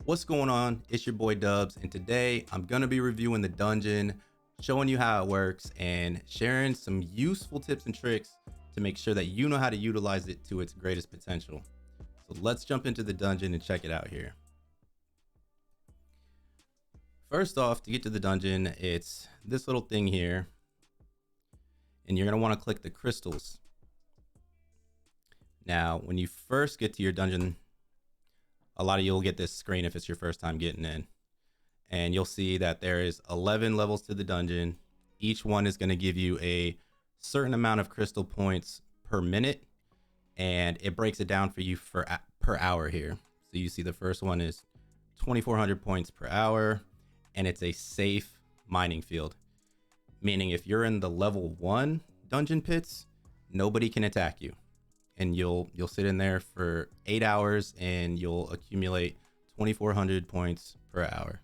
What's going on? It's your boy Dubs, and today I'm gonna be reviewing the dungeon, showing you how it works, and sharing some useful tips and tricks to make sure that you know how to utilize it to its greatest potential. So let's jump into the dungeon and check it out here. First off, to get to the dungeon, it's this little thing here, and you're gonna want to click the crystals. Now, when you first get to your dungeon, a lot of you will get this screen if it's your first time getting in, and you'll see that there is 11 levels to the dungeon. Each one is going to give you a certain amount of crystal points per minute, and it breaks it down for you per hour here. So you see the first one is 2400 points per hour, and it's a safe mining field, meaning if you're in the level 1 dungeon pits, nobody can attack you, and you'll sit in there for 8 hours and you'll accumulate 2400 points per hour.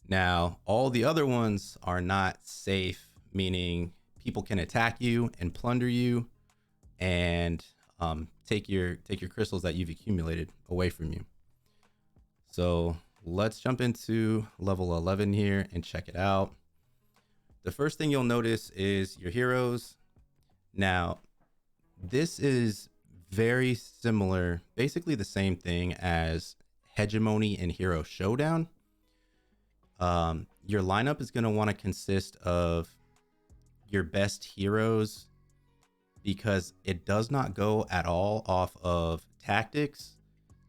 Now, all the other ones are not safe, meaning people can attack you and plunder you and take your crystals that you've accumulated away from you. So let's jump into level 11 here and check it out. The first thing you'll notice is your heroes. Now, this is very similar, basically the same thing as Hegemony and Hero Showdown. Your lineup is going to want to consist of your best heroes because it does not go at all off of tactics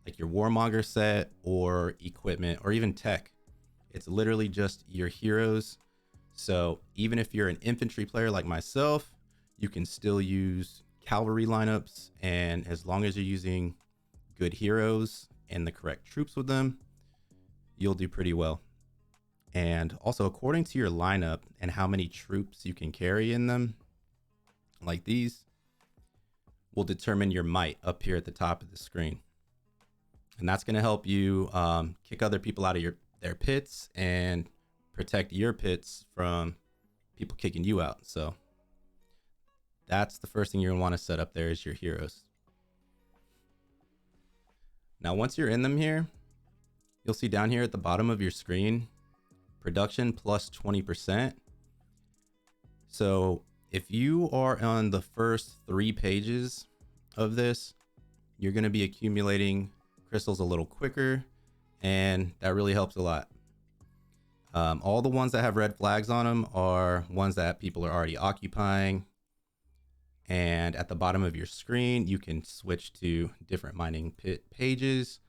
like your Warmonger set or equipment or even tech. It's literally just your heroes. So even if you're an infantry player like myself, you can still use cavalry lineups, and as long as you're using good heroes and the correct troops with them, you'll do pretty well. And also, according to your lineup and how many troops you can carry in them, like these, will determine your might up here at the top of the screen. And that's going to help you kick other people out of their pits and protect your pits from people kicking you out. So that's the first thing you're going to want to set up there is your heroes. Now, once you're in them here, you'll see down here at the bottom of your screen, production plus 20%. So if you are on the first 3 pages of this, you're going to be accumulating crystals a little quicker, and that really helps a lot. All the ones that have red flags on them are ones that people are already occupying. And at the bottom of your screen, you can switch to different mining pit pages,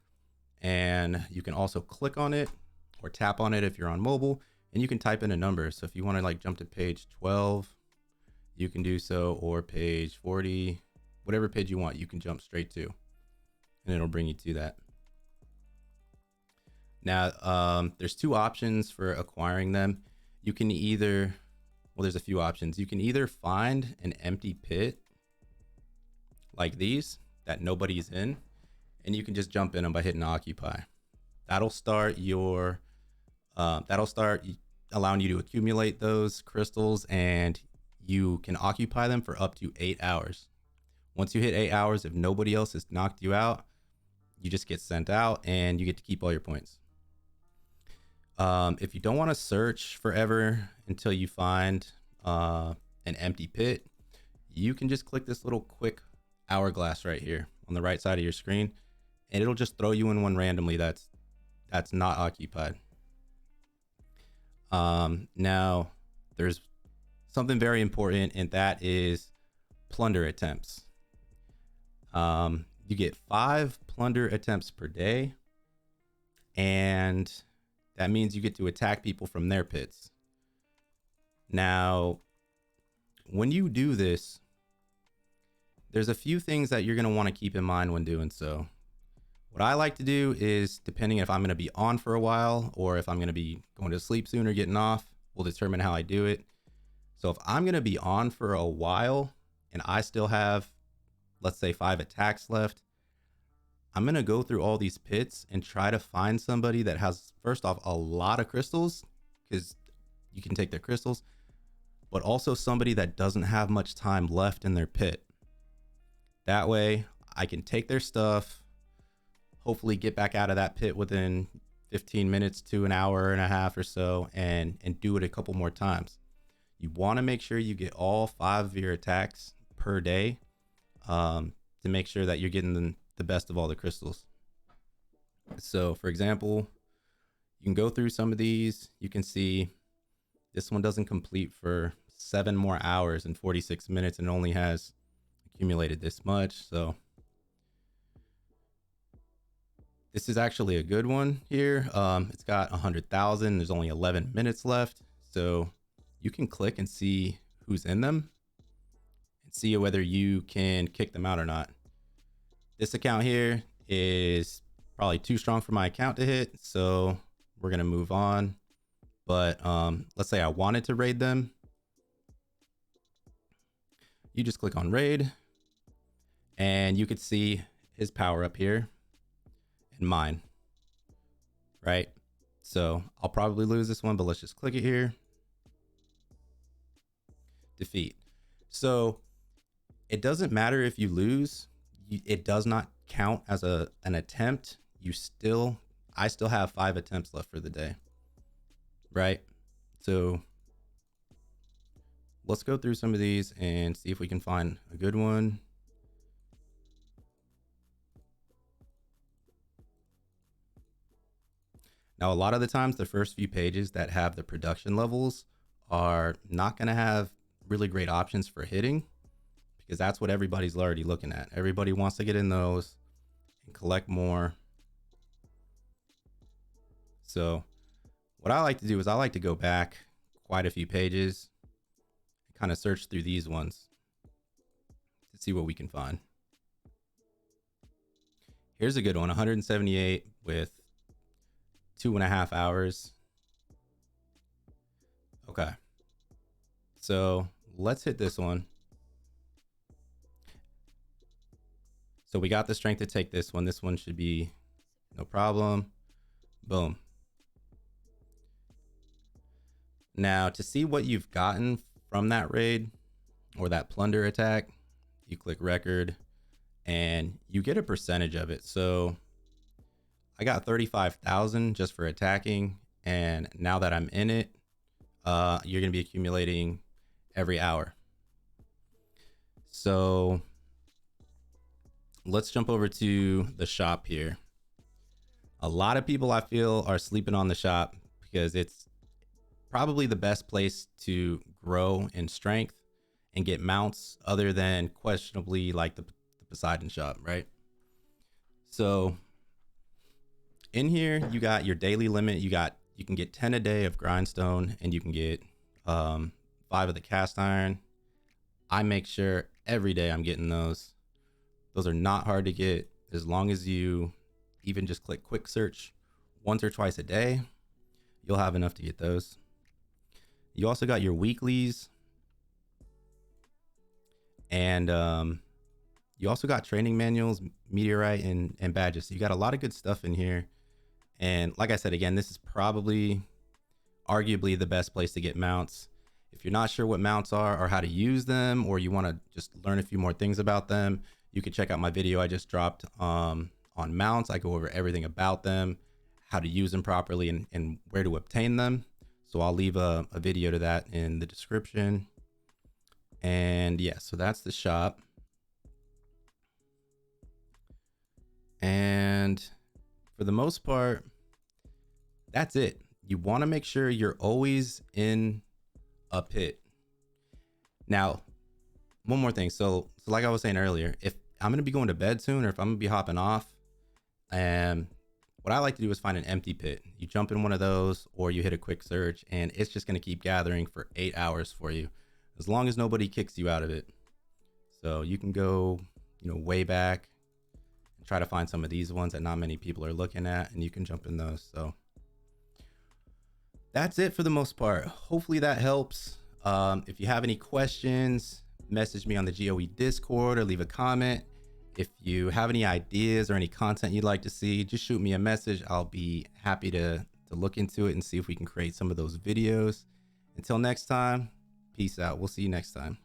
and you can also click on it or tap on it if you're on mobile, and you can type in a number. So if you want to like jump to page 12, you can do so, or page 40, whatever page you want, you can jump straight to, and it'll bring you to that. Now, there's 2 options for acquiring them. You can either, well, there's a few options. You can either find an empty pit like these that nobody's in, and you can just jump in them by hitting occupy. That'll start allowing you to accumulate those crystals, and you can occupy them for up to 8 hours. Once you hit 8 hours, if nobody else has knocked you out, you just get sent out and you get to keep all your points. If you don't want to search forever until you find an empty pit, you can just click this little quick hourglass right here on the right side of your screen, and it'll just throw you in one randomly that's not occupied. Now, there's something very important, and that is plunder attempts. You get 5 plunder attempts per day, and that means you get to attack people from their pits. Now, when you do this, there's a few things that you're going to want to keep in mind when doing so. What I like to do is, depending if I'm going to be on for a while or if I'm going to be going to sleep soon or getting off, will determine how I do it. So if I'm going to be on for a while and I still have, let's say, 5 attacks left, I'm going to go through all these pits and try to find somebody that has, first off, a lot of crystals, because you can take their crystals, but also somebody that doesn't have much time left in their pit. That way I can take their stuff, hopefully get back out of that pit within 15 minutes to an hour and a half or so, and do it a couple more times. You want to make sure you get all 5 of your attacks per day, to make sure that you're getting the best of all the crystals. So for example, you can go through some of these. You can see this one doesn't complete for 7 more hours and 46 minutes and only has accumulated this much. So this is actually a good one here. It's got 100,000. There's only 11 minutes left. So you can click and see who's in them and see whether you can kick them out or not. This account here is probably too strong for my account to hit, so we're gonna move on. But let's say I wanted to raid them. You just click on raid and you could see his power up here and mine, right? So I'll probably lose this one, but let's just click it here. Defeat. So it doesn't matter if you lose. It does not count as an attempt. I still have 5 attempts left for the day, right? So let's go through some of these and see if we can find a good one. Now, a lot of the times, the first few pages that have the production levels are not going to have really great options for hitting, because that's what everybody's already looking at. Everybody wants to get in those and collect more. So what I like to do is I like to go back quite a few pages and kind of search through these ones to see what we can find. Here's a good one, 178 with 2.5 hours. Okay, so let's hit this one. So we got the strength to take this one. This one should be no problem. Boom. Now, to see what you've gotten from that raid or that plunder attack, you click record and you get a percentage of it. So I got 35,000 just for attacking. And now that I'm in it, you're going to be accumulating every hour. So let's jump over to the shop here. A lot of people, I feel, are sleeping on the shop because it's probably the best place to grow in strength and get mounts, other than questionably like the Poseidon shop, right? So in here, you got your daily limit. You can get 10 a day of grindstone, and you can get 5 of the cast iron. I make sure every day I'm getting those. Those are not hard to get, as long as you even just click quick search once or twice a day, you'll have enough to get those. You also got your weeklies, and you also got training manuals, meteorite, and badges. So you got a lot of good stuff in here. And like I said, again, this is probably arguably the best place to get mounts. If you're not sure what mounts are or how to use them, or you want to just learn a few more things about them, you can check out my video I just dropped on mounts. I go over everything about them, how to use them properly, and where to obtain them. So I'll leave a video to that in the description. And yeah, so that's the shop. And for the most part, that's it. You want to make sure you're always in a pit. Now, one more thing. So like I was saying earlier, if I'm going to be going to bed soon, or if I'm going to be hopping off, and what I like to do is find an empty pit. You jump in one of those, or you hit a quick search, and it's just going to keep gathering for 8 hours for you, as long as nobody kicks you out of it. So you can go, way back and try to find some of these ones that not many people are looking at, and you can jump in those. So that's it for the most part. Hopefully that helps. If you have any questions, message me on the GOE Discord or leave a comment. If you have any ideas or any content you'd like to see, just shoot me a message. I'll be happy to look into it and see if we can create some of those videos. Until next time, peace out. We'll see you next time.